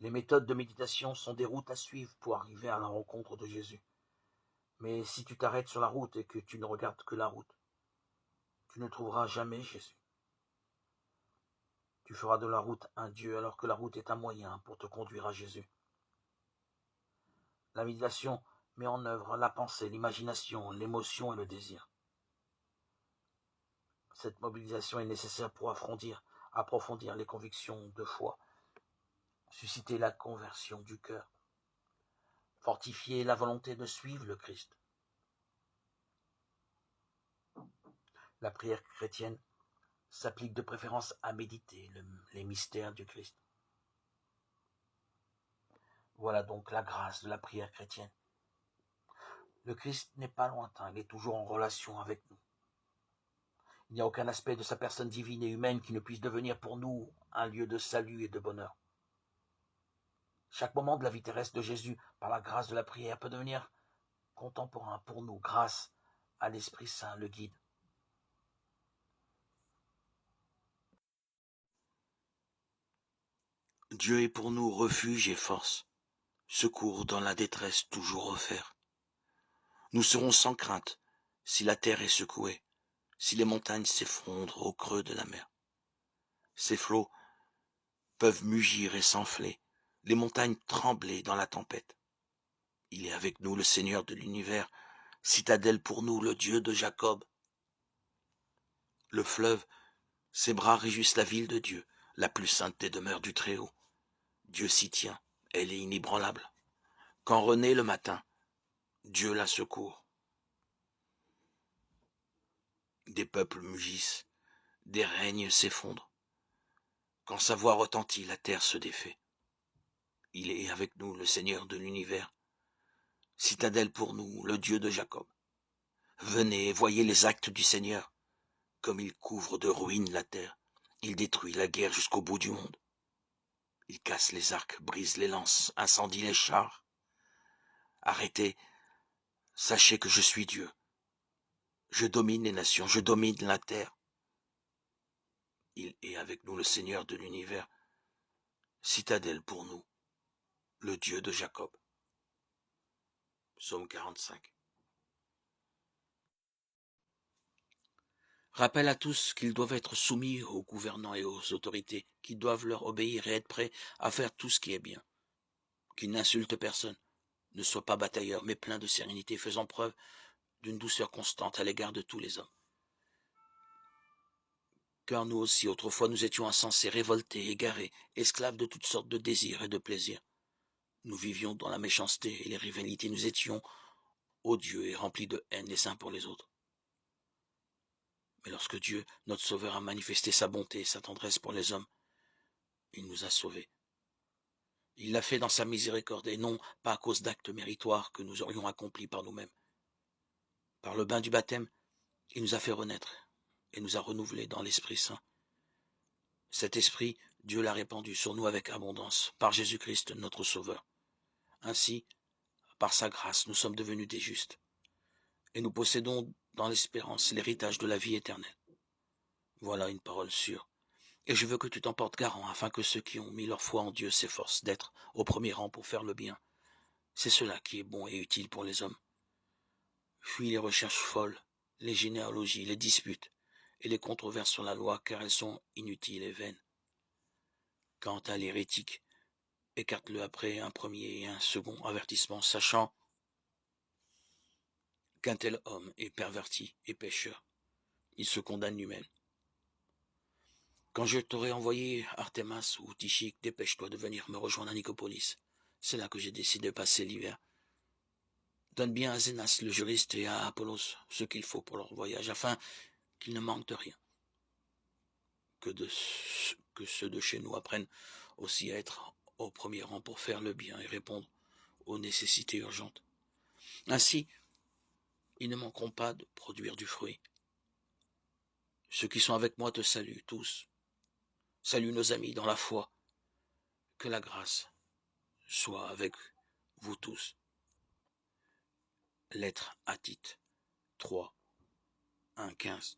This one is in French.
Les méthodes de méditation sont des routes à suivre pour arriver à la rencontre de Jésus. Mais si tu t'arrêtes sur la route et que tu ne regardes que la route, tu ne trouveras jamais Jésus. Tu feras de la route un Dieu alors que la route est un moyen pour te conduire à Jésus. La méditation met en œuvre la pensée, l'imagination, l'émotion et le désir. Cette mobilisation est nécessaire pour approfondir les convictions de foi, susciter la conversion du cœur, fortifier la volonté de suivre le Christ. La prière chrétienne s'applique de préférence à méditer les mystères du Christ. Voilà donc la grâce de la prière chrétienne. Le Christ n'est pas lointain, il est toujours en relation avec nous. Il n'y a aucun aspect de sa personne divine et humaine qui ne puisse devenir pour nous un lieu de salut et de bonheur. Chaque moment de la vie terrestre de Jésus, par la grâce de la prière, peut devenir contemporain pour nous grâce à l'Esprit Saint, le guide. Dieu est pour nous refuge et force, secours dans la détresse toujours offert. Nous serons sans crainte si la terre est secouée, si les montagnes s'effondrent au creux de la mer. Ces flots peuvent mugir et s'enfler, les montagnes trembler dans la tempête. Il est avec nous le Seigneur de l'univers, citadelle pour nous, le Dieu de Jacob. Le fleuve, ses bras réjouissent la ville de Dieu, la plus sainte des demeures du Très-Haut. Dieu s'y tient, elle est inébranlable. Quand renaît le matin, Dieu la secourt. Des peuples mugissent, des règnes s'effondrent. Quand sa voix retentit, la terre se défait. Il est avec nous, le Seigneur de l'univers, citadelle pour nous, le Dieu de Jacob. Venez et voyez les actes du Seigneur, comme il couvre de ruines la terre. Il détruit la guerre jusqu'au bout du monde. Il casse les arcs, brise les lances, incendie les chars. Arrêtez, sachez que je suis Dieu. Je domine les nations, je domine la terre. Il est avec nous le Seigneur de l'univers, citadelle pour nous, le Dieu de Jacob. Psaume 45. Rappelle à tous qu'ils doivent être soumis aux gouvernants et aux autorités, qu'ils doivent leur obéir et être prêts à faire tout ce qui est bien. Qu'ils n'insultent personne, ne soient pas batailleurs, mais pleins de sérénité, faisant preuve d'une douceur constante à l'égard de tous les hommes. Car nous aussi, autrefois, nous étions insensés, révoltés, égarés, esclaves de toutes sortes de désirs et de plaisirs. Nous vivions dans la méchanceté et les rivalités, nous étions odieux et remplis de haine les uns pour les autres. Mais lorsque Dieu, notre Sauveur, a manifesté sa bonté et sa tendresse pour les hommes, il nous a sauvés. Il l'a fait dans sa miséricorde et non pas à cause d'actes méritoires que nous aurions accomplis par nous-mêmes. Par le bain du baptême, il nous a fait renaître et nous a renouvelés dans l'Esprit Saint. Cet Esprit, Dieu l'a répandu sur nous avec abondance, par Jésus-Christ, notre Sauveur. Ainsi, par sa grâce, nous sommes devenus des justes, et nous possédons dans l'espérance l'héritage de la vie éternelle. Voilà une parole sûre. Et je veux que tu t'en portes garant, afin que ceux qui ont mis leur foi en Dieu s'efforcent d'être au premier rang pour faire le bien. C'est cela qui est bon et utile pour les hommes. Fuis les recherches folles, les généalogies, les disputes et les controverses sur la loi, car elles sont inutiles et vaines. Quant à l'hérétique, écarte-le après un premier et un second avertissement, sachant qu'un tel homme est perverti et pécheur. Il se condamne lui-même. Quand je t'aurai envoyé Artémas ou Tychique, dépêche-toi de venir me rejoindre à Nicopolis. C'est là que j'ai décidé de passer l'hiver. Donne bien à Zénas le juriste et à Apollos ce qu'il faut pour leur voyage, afin qu'ils ne manquent de rien. Que ceux de chez nous apprennent aussi à être au premier rang pour faire le bien et répondre aux nécessités urgentes. Ainsi, ils ne manqueront pas de produire du fruit. Ceux qui sont avec moi te saluent tous. Salut nos amis dans la foi. Que la grâce soit avec vous tous. Lettre à Tite 3, 1, 15.